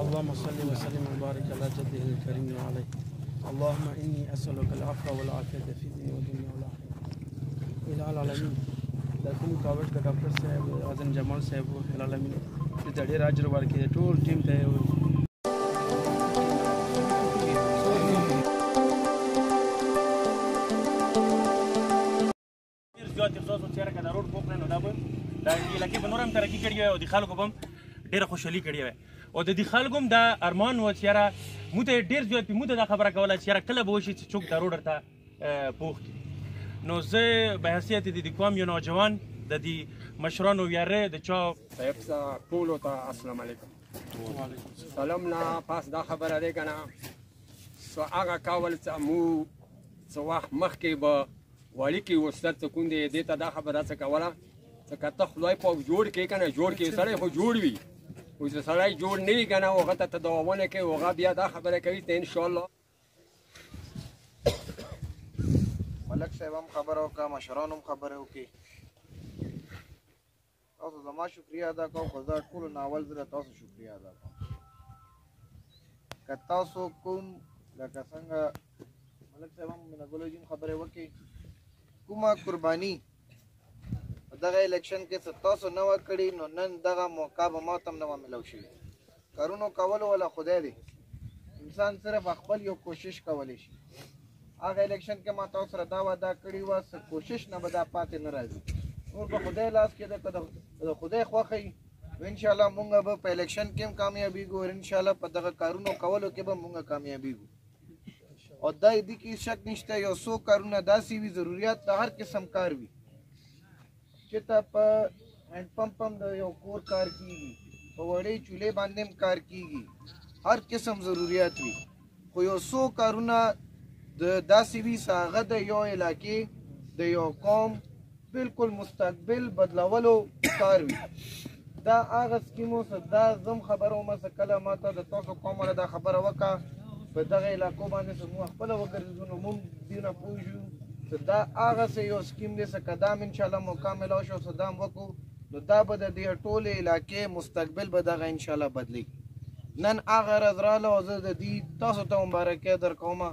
اللهم صل وسلم وبارك على جده الكريم وعليه. اللهم إني أسألك العفو والعافية في الدين والدنيا والآخرة. إله العالمين د کوم کاوش د ډاکټر صاحب اذن جمال صاحب الہ العالمین د ډېر اجر ورکړي ټول ټیم ته زیات تاسو چې راکړه د روډ پوکړ نو دا به د علاقې په نورم ترقی کړی او د خلکو په ډېر خوشحالي کړی او د دې خلکو دا ارمان و چې را موته ډېر زیات موته دا خبره کوله چې را کله به وشي چې څوک د روډ ته پوخ نو زه به حیثیت د کوم یو نوجوان د دې مشرانو ویاره د چا صاحب سا ټولو ته السلام علیکم سلام نه پاس دا خبره دی که نه سو هغه کول چې مو څه وخت مخکې به وړیکې استاد څه کوم دی دې ته دا خبره څه کوله چې که ته خدای پاک جوړ کړې که نه جوړ کړې سړی خو جوړ وي خو چې سړی جوړ نه وي که نه هغه ته دعا ونه کوي هغه بیا دا خبره کوي ته انشاءالله ملک صاحب هم خبره وکړه مشران هم خبرې وکړي تاسو زما شکریه ادا کوم خو زه ټولو نه اول زه تاسو شکریه ادا کوم که تاسو کوم لکه څنګه ملک صاحب هم مینهګلو جي خبرې وکړي کومه قرباني په دغه الیکشن کې څه تاسو نه وه کړي نو نن دغه موقع به ما ته هم نه وه میلاو شوي کارونو کولو والا خدای دی انسان صرف خپل یو کوشش کولی شي هغه الیکشن کې ما تاسو سره دا وعده کړې وه څه کوشش نه به دا پاتې نه راځي نور په خدای لاس کې ده که د خدای خوښه وي نو انشاءالله مونږ به په الیکشن کې هم کامیابېږو او انشاءالله په دغه کارونو کولو کې به مونږ کامیابېږو او دا دې کې شک نشته یو څو کارونه داسې وي ضروریات د هر قسم کار وي چې ته په هینډ پمپ هم د یو کور کار کېږي په وړې چولې باندې هم کار کېږي هر قسم ضروریات وي خو یو څو کارونه د داسې وي چې هغه د یو علاقې د یو قوم بالکل مستقبل بدلولو کار وي دا هغه سکیمو څه دا زم خبره ومه څه کله ما ته د تاسو قوم والا دا خبره وکړه په دغه علاقو باندې څه موږ خپله وګرځو نو موږ دې نه پوه شو چې دا هغه څه یو سکیم دی چې که دا هم انشاءالله موقع میلاو شو چې دا هم وکړو نو دا به د دې ټولې علاقې مستقبل به دغه انشاءالله بدلېږي نن هغه ورځ راغله او زه د دې تاسو ته مبارکي درکومه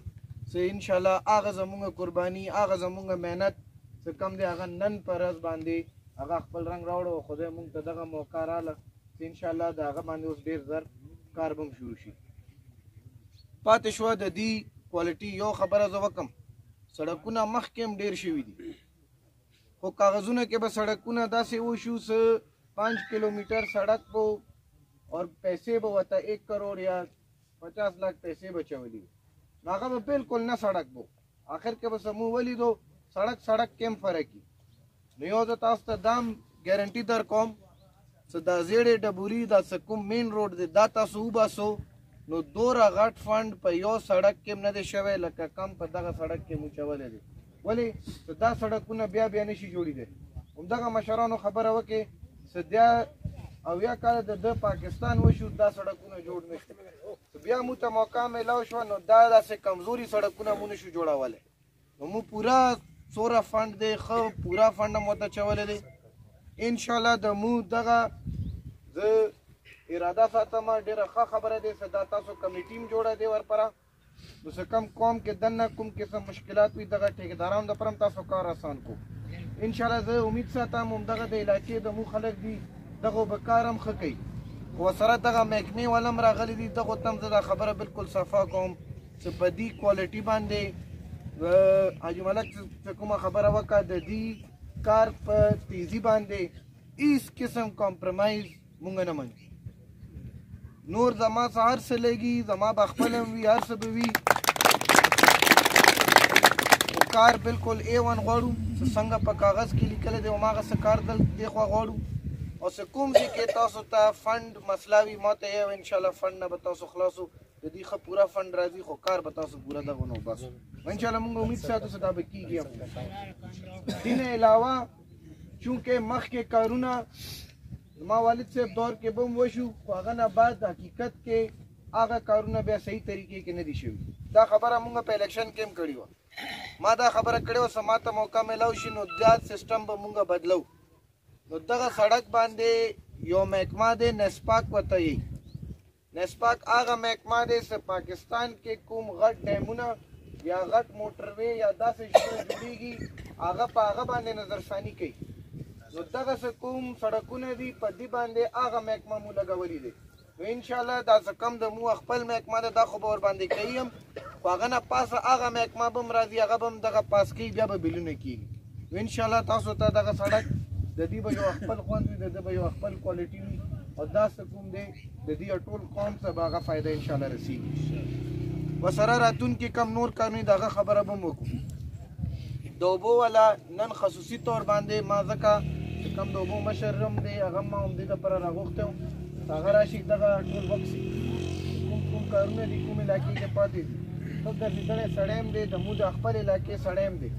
چې انشاءالله هغه زموږ قرباني هغه زموږ محنت څه کم دی هغه نن په ورځ باندې هغه خپل رنګ راوړو او خدای موږ ته دغه موقع راغله چې انشاءالله د هغه باندې اوس ډېر زر کار به هم شروع شي پاتې شوه د دې کوالټي یو خبره زه وکړم سړکونه مخکې هم ډېر شوي دي خو کاغذونه کې به سړکونه داسې وشو چې 5 کیلومیټر سړک به اور پیسې به ورته 1 کروڑ یا 50 लाख پیسې بچولي هغه به بالکل نه سړک به آخر کې به سمو ولیدو سړک کې هم فرق وي نو یو زه تاسو ته دا هم ګارنټي در کوم چې دا زیړې ډبوري دا څه کوم مین روډ دی دا تاسو وباسو نو دوره غټ فنډ په یو سړک کې هم نه دی شوی لکه کم په دغه سړک کې مو چولی دی ولې چې دا سړکونه بیا نشي جوړېدی همدغه مشرانو خبره وکړې چې بیا اویا کاله د پاکستان وشو دا سړکونه جوړ نه شو بیا مو ته موقع میلاو شوه نو دا داسې کمزوري سړکونه مو نشو جوړولی نو مو پوره څوره فنډ دی ښه پوره فنډ هم ورته چولی دی انشاءالله د مو دغه زه اراده ساتم ډېره ښه خبره دی چې دا تاسو کمیټي هم جوړه دی ورپره نو څه کم قوم کې دننه کوم قسم مشکلات وي دغه ټیکدارانو دپاره هم تاسو کار اسان کو انشاءالله زه امید ساتم همدغه د علاقې د مو خلک دي دغو به کار هم ښه کوي خو سره دغه محکمې والا هم راغلي دي دغو ته هم زه دا خبره بالکل صفا کوم چې په دې کوالټي باندې حاجي ملک چې کومه خبره وکړه د دې کار په تیزي باندې هیڅ قسم کمپرمایز مونږ نه منو نور زما څه هر څه لګي زما به خپل هم وي هر څه به وي خو کار بالکل A1 غواړو چې څنګه په کاغذ کې لیکلی دی هماغسې کار دې خوا غواړو او چې کوم ځای کې تاسو ته فنډ مسله وي ما ته یې انشاءالله فنډ نه به تاسو خلاصو د دې ښه پوره فنډ راځي خو کار به تاسو پوره دغه نه وباسو انشاءالله موږ امید ساتو چې دا به کېږي هم دې نه علاوه چونکې مخکې کارونه زما والد صاحب دور کې به هم وشو خو هغه نه بعد حقیقت کې هغه کارونه بیا صحیح طریقې کې نه دي شوي دا خبره موږ په الیکشن کې هم کړې وه ما دا خبره کړې وه چې ما ته موقع میلاو شي نو دا سیسټم به موږ بدلو نو دغه سړک باندې یو محکمه دی نسپاک ورته یي. نسپاک هغه محکمه دی چې پاکستان کې کوم غټ ډیمونه یا غټ موټروي یا داسې شیونه جوړېږي هغه په هغه باندې نظرثاني کوي. نو دغه کوم سړکونه دي په دې باندې هغه محکمه مو لګولي دی. نو انشاءالله دا څه کم د مو خپل محکمه ده دا خو به ورباندې کوي هم خو هغه نه پاسه هغه محکمه به هم راځي هغه به هم دغه پاس کوي بیا به بلونه کېږي. نو انشاءالله تاسو ته دغه سړک د دې به یو خپل خوند وي د ده به یو خپل کوالټي وي او دا څه کوم دی د دې ټول قوم ته به هغه فایده انشاءالله رسېږي. ورسره راتلونکي کم نور قانوني د هغه خبره به هم وکړو. د اوبو والا نن خصوصي طور باندې ما ځکه چې کوم د اوبو مشر هم دی هغه ما همدې لپاره راغوښتی وم هغه راشي دغه ټول وکړي کوم کوم کارونه دي کوم علاقې کې پاتې دي څوک ګرځېدلی سړی هم دی د مو د خپل علاقې سړی هم دی.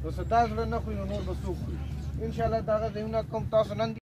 نو څه دا زړه نه خوري نو نور به څوک خوري. انشاءالله دغه ځایونه کوم تاسو نن